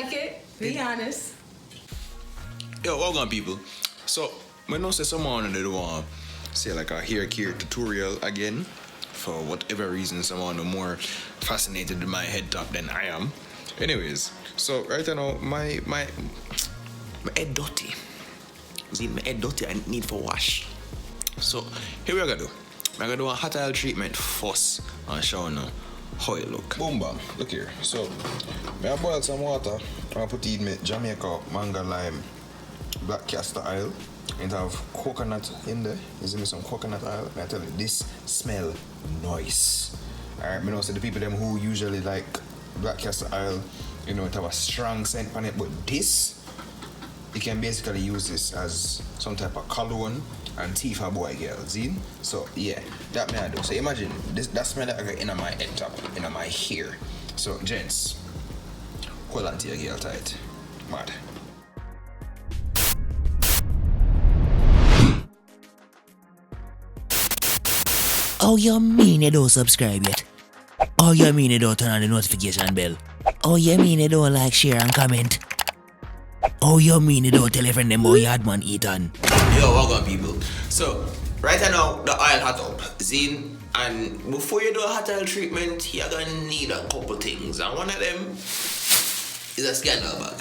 like it. Be honest. Yo, well done, people. So, when I say someone they want say like a hair care tutorial again, for whatever reason, someone are more fascinated with my head top than I am. Anyways, so right now my head dirty. See, my head dirty. I need for wash. So here we are gonna do. I'm gonna do a hot oil treatment first and show you how it look. Boom bam. Look here. So I boil some water. I put in my Jamaica mango lime black castor oil. And have coconut in there. You see me some coconut oil? And I tell you, this smell nice. Alright, I know so the people them who usually like black castor oil, you know, it have a strong scent on it, but this, you can basically use this as some type of cologne and Tifa boy girl, see? So yeah, that may I do. So imagine this, that smell that I got in my head top, in my hair. So gents, hold on to your girl tight. Mad. Oh, you mean you don't subscribe yet? Oh, you mean you don't turn on the notification bell? Oh, you mean you don't like, share and comment? Oh, you mean you don't tell your friend them about Yaadman Etan? Yo, welcome people. So, right now, the oil hot up. Zine, and before you do a hot oil treatment, you're gonna need a couple things. And one of them is a scandal bag.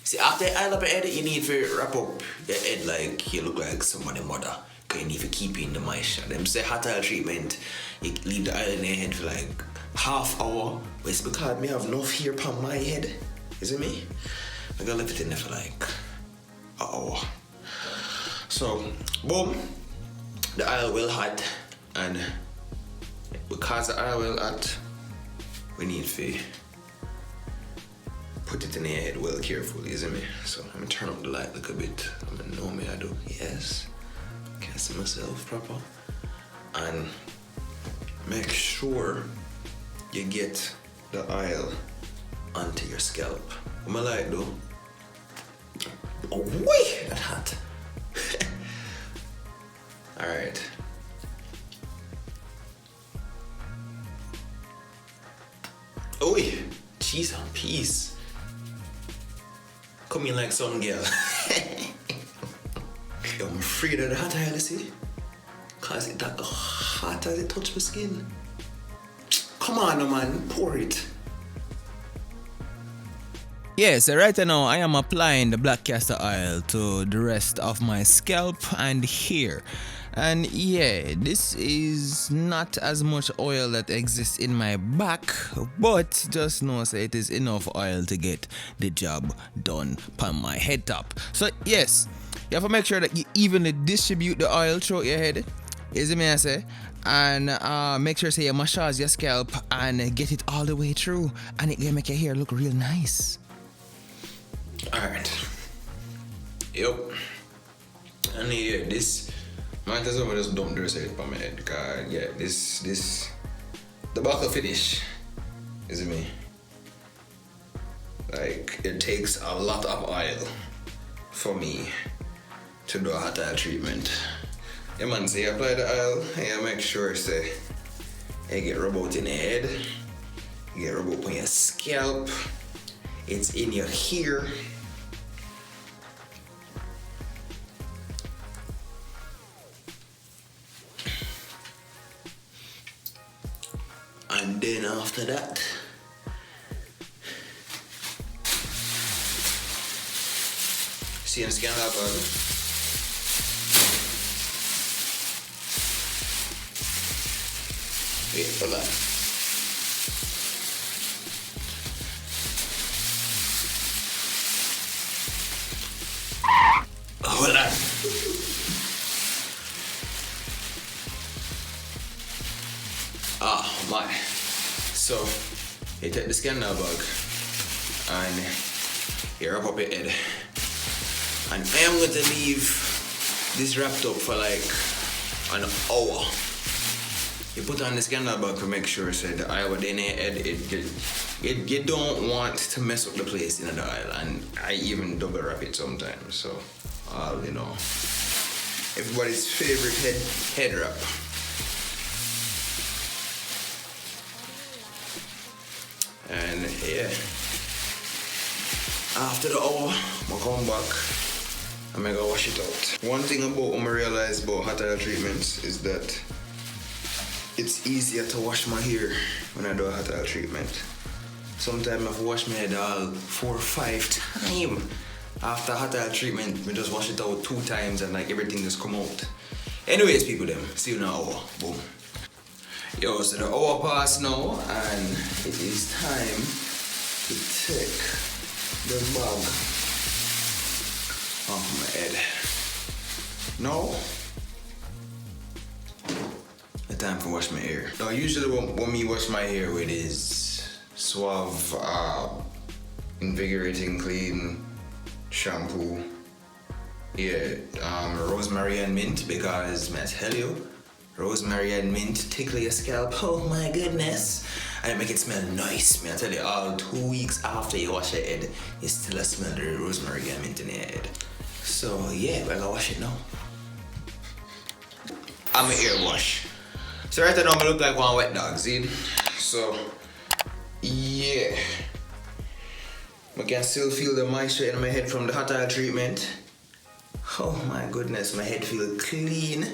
See, after you oil up your head, you need to wrap up your head like you look like somebody's mother. You need to keep in the moisture. Them say hot oil treatment, you leave the oil in your head for like half hour. But it's because me have enough hair upon my head. You see me? I'm gonna leave it in there for like an hour. So, boom, the oil will hot, and because the oil will hot, we need to put it in your head well carefully, you see me? So I'm gonna turn up the light a little bit. I'm gonna know me I do. Yes. Can't see myself proper. And make sure you get the oil onto your scalp. What I like though? Oh wait, that's hot. Alright. Oh yeah, cheese and peas. Come in like some girl. I'm afraid of the hot oil, see? Cause it that hot as it touch my skin. Come on, man, pour it. Yeah, so right now I am applying the black castor oil to the rest of my scalp and hair. And yeah, this is not as much oil that exists in my back, but just know so it is enough oil to get the job done on my head top. So yes, you have to make sure that you evenly distribute the oil throughout your head. You see me I say? And make sure say you massage your scalp and get it all the way through, and it will make your hair look real nice. Alright. Yep. And yeah, this might as well just dump the rest of it on my head. Cause yeah, this the buckle finish. You see me? Like it takes a lot of oil for me to do a hot oil treatment. Yeah man, so you apply the oil and you make sure say you get rub out in your head, you get rub out on your scalp, it's in your hair. And then after that, see and scan that bag. Wait for that. Hold on. Oh my. So, you take the scanner bag and you wrap up your head. And I am going to leave this wrapped up for like an hour. You put on the scanner bag to make sure so the oil within your head, you don't want to mess up the place in the oil. And I even double wrap it sometimes. So, you know, everybody's favorite head wrap. And yeah, After the hour, I come back and I go wash it out. One thing about what I realize about hot oil treatments is that it's easier to wash my hair when I do a hot oil treatment. Sometimes I have to wash my head all 4 or 5 times. After hot oil treatment, we just wash it out 2 times and like everything just come out. Anyways, people them, see you in an hour. Boom. Yo, so the hour passed now and it is time to take the bag off my head. Now, the time to wash my hair. Now, usually what me wash my hair with is Suave, invigorating clean shampoo. Yeah, rosemary and mint, because I tell you, rosemary and mint tickle your scalp. Oh my goodness. And it make it smell nice. I tell you, all 2 weeks after you wash your head, you still smell the rosemary and mint in your head. So yeah, we're gonna wash it now. I'm an ear wash. So right now I look like one wet dog, see? So yeah. I can still feel the moisture in my head from the hot oil treatment. Oh my goodness, my head feels clean,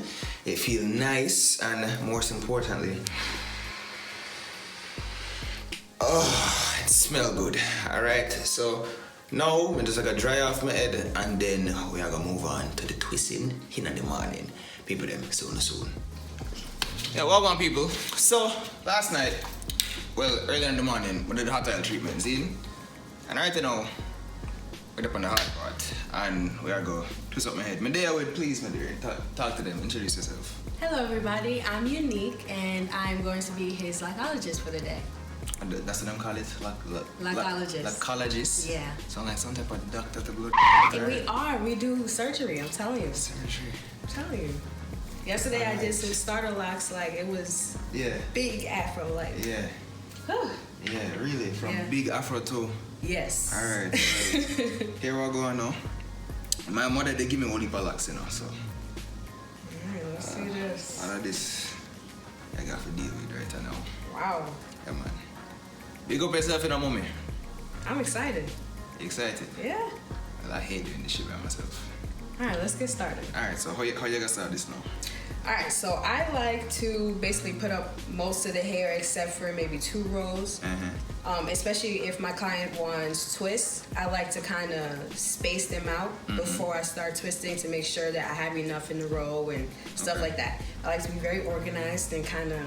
it feels nice, and most importantly, oh, it smells good. Alright, so now I'm just gonna dry off my head and then we are gonna move on to the twisting in the morning. People them soon. Yeah, welcome people. So last night, well earlier in the morning, we did the hot oil treatment, see? And right now, we're up on the hot part and we are going to twist up my head. My dear, please, my dear, talk to them, introduce yourself. Hello everybody, I'm Unique and I'm going to be his lockologist for the day. And that's what them call it? Lockologist. Lockologist? Yeah. Sound like some type of doctor to blood. We do surgery, I'm telling you. Surgery. I'm telling you. Yesterday I did some starter locks, like it was big afro, like. Yeah. Whew. Yeah, really, from big afro to. Yes. Alright. Here we go now. My mother, they give me only locks, you know, so. Alright, let's see this. All of this, I got to deal with right now. Wow. Yeah, man. Big up yourself in a moment. I'm excited. You excited? Yeah. Well, I hate doing this shit by myself. Alright, let's get started. Alright, so how you gonna start this now? Alright, so I like to basically put up most of the hair except for maybe 2 rows. Especially if my client wants twists, I like to kind of space them out before I start twisting to make sure that I have enough in the row and stuff like that. I like to be very organized and kind of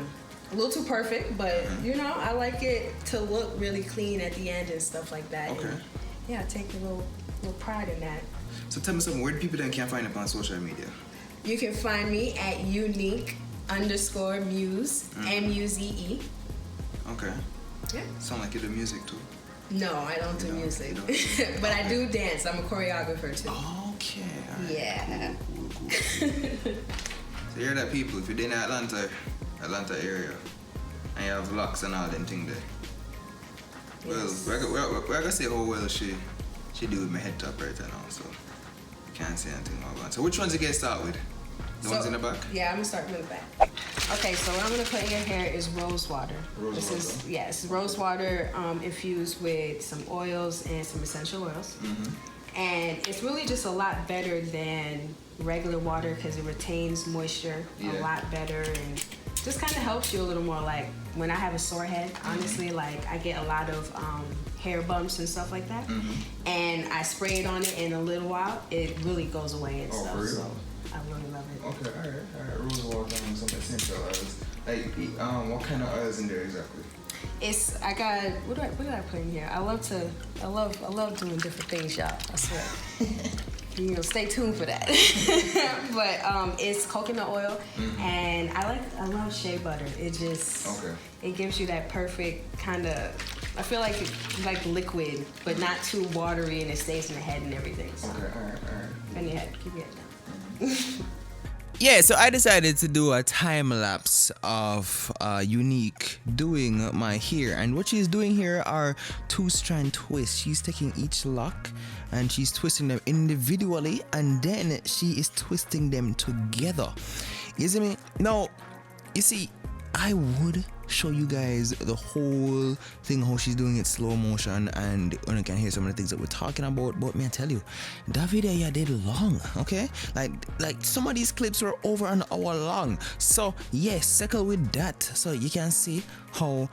a little too perfect, but you know, I like it to look really clean at the end and stuff like that. Okay. And, yeah, I take a little pride in that. So tell me something, where do people that can't find up on social media? You can find me at unique_muse, M-U-Z-E. Okay. Yeah. Sound like you do music too. No, I don't do music. But I do dance. I'm a choreographer too. Okay. All right. Yeah. Cool. So you're that people, if you're in Atlanta area, and you have locks and all them things there. Yes. Well, we're gonna say how well she do with my head top right now, so can't say anything about that. So which ones you get start with? The ones in the back? Yeah, I'm gonna start from the back. Okay, so what I'm gonna put in your hair is rose water. It's rose water infused with some oils and some essential oils. And it's really just a lot better than regular water because it retains moisture a lot better and just kind of helps you a little more. Like when I have a sore head, honestly, like I get a lot of hair bumps and stuff like that. And I spray it on it in a little while, it really goes away and stuff. For real? So I really love it. Okay, alright. Rose water and some essential oils. Like, what kind of oils in there exactly? I got what did I put in here? I love doing different things, y'all. I swear. You know, stay tuned for that. But it's coconut oil, and I love shea butter. It just it gives you that perfect kind of. I feel like it's like liquid, but not too watery, and it stays in the head and everything. So. Okay, alright. Bend your head, keep your head down. Yeah, so I decided to do a time lapse of Unique doing my hair, and what she's doing here are 2-strand twists. She's taking each lock and she's twisting them individually, and then she is twisting them together. You see me? Now, you see, I would show you guys the whole thing, how she's doing it slow motion, and you can hear some of the things that we're talking about. But man, I tell you, that video yeah did long, okay? Like some of these clips were over an hour long. So yes, circle with that so you can see how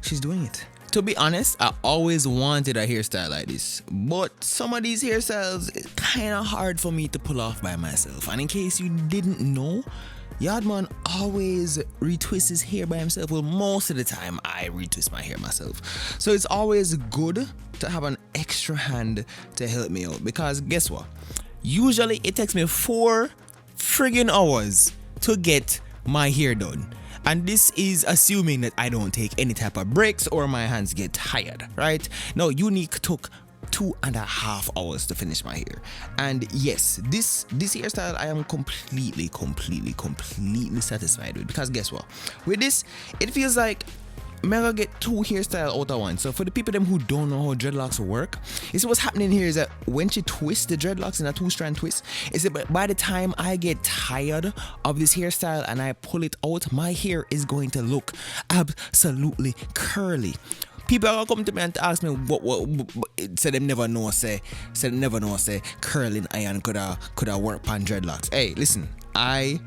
she's doing it. To be honest, I always wanted a hairstyle like this, but some of these hairstyles is kind of hard for me to pull off by myself. And in case you didn't know, Yaadman always retwists his hair by himself. Well, most of the time I retwist my hair myself. So it's always good to have an extra hand to help me out, because guess what? Usually it takes me 4 friggin' hours to get my hair done. And this is assuming that I don't take any type of breaks or my hands get tired, right? No, Unique took 2.5 hours to finish my hair. And yes, this hairstyle I am completely satisfied with, because guess what? With this, it feels like I'm gonna get 2 hairstyles out of one. So for the people them who don't know how dreadlocks work, you see what's happening here is that when she twists the dreadlocks in a 2-strand twist, is that by the time I get tired of this hairstyle and I pull it out, my hair is going to look absolutely curly. People are gonna come to me and ask me what say them never know say curling iron coulda work on dreadlocks. Hey, listen, I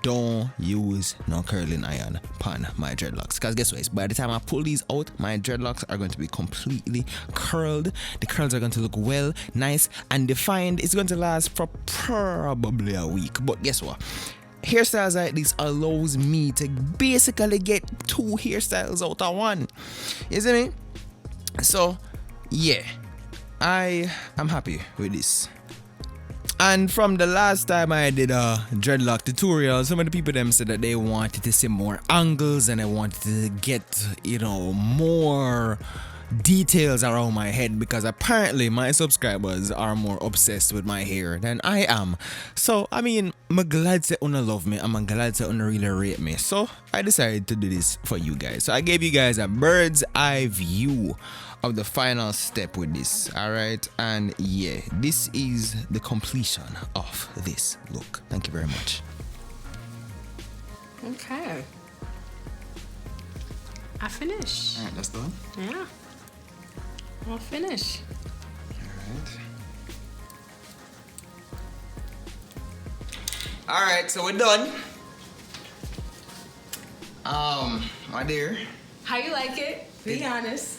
don't use no curling iron pan my dreadlocks, because guess what, by the time I pull these out, my dreadlocks are going to be completely curled. The curls are going to look well, nice and defined. It's going to last for probably a week. But guess what, hairstyles like this allows me to basically get 2 hairstyles out of one. You see me? So yeah, I am happy with this. And from the last time I did a dreadlock tutorial, some of the people them said that they wanted to see more angles and they wanted to get, you know, more details around my head, because apparently my subscribers are more obsessed with my hair than I am. So I mean, I'm glad to love me, I'm glad to really rate me. So I decided to do this for you guys. So I gave you guys a bird's eye view of the final step with this, all right? And yeah, this is the completion of this look. Thank you very much. Okay, I finished. All right, that's done. Yeah, I'll finish. All right, so we're done. My dear, How you like it? Be honest.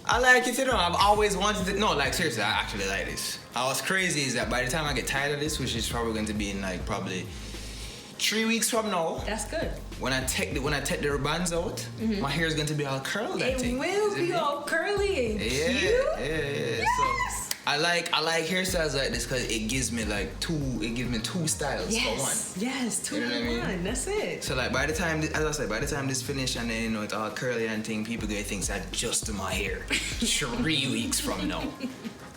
I like it, you know. I've always wanted to. No, like seriously, I actually like this. What's crazy is that by the time I get tired of this, which is probably going to be in like probably 3 weeks from now, That's good. when I take the ribbons out, my hair is going to be all curled. I It think. will Is be it? all curly and Yeah, cute. yeah. Yes. So I like hairstyles like this because it gives me like 2 styles for one. Yes, 2 You know what I in mean? 1. That's it. So like by the time, as I said, by the time this finish and then you know it's all curly and thing, people gonna think I just do my hair 3 weeks from now.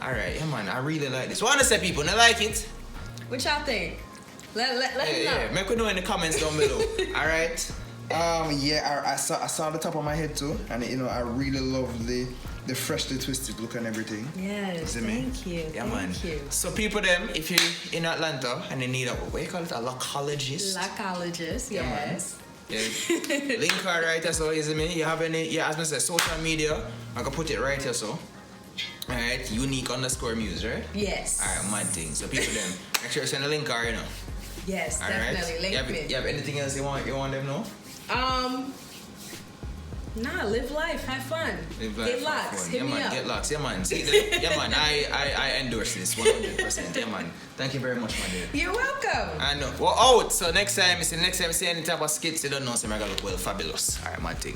All right, yeah man, I really like this. Wanna say people, I like it. What y'all think? Let me know. Yeah, make me know in the comments down below. All right. Yeah, I saw the top of my head too, and you know I really love the freshly twisted look and everything. Yes, See me? thank you. Yeah, thank man. you. So people them, if you're in Atlanta and they need a, what do you call it, a lochologist? Lockologist, Yeah, man. yes. Yeah. Link her right here, so is it me? You have any, yeah, as I said, social media, I can put it right here, so. Alright, unique_muse, right? Yes. Alright, mad thing. So people them, make sure you send a link her, you know. Yes, Alright. definitely. Link You have anything else you want them know? Nah, live life, have fun. Live life, Get have locks, fun. hit Yeah, me man, up. get locks. Yeah, man. See, yeah, man. I endorse this 100%. Yeah, man. Thank you very much, my dear. You're welcome. I know. Well, out. So next time you see any type of skits, you don't know, so I'm gonna look well fabulous. Alright, my thing.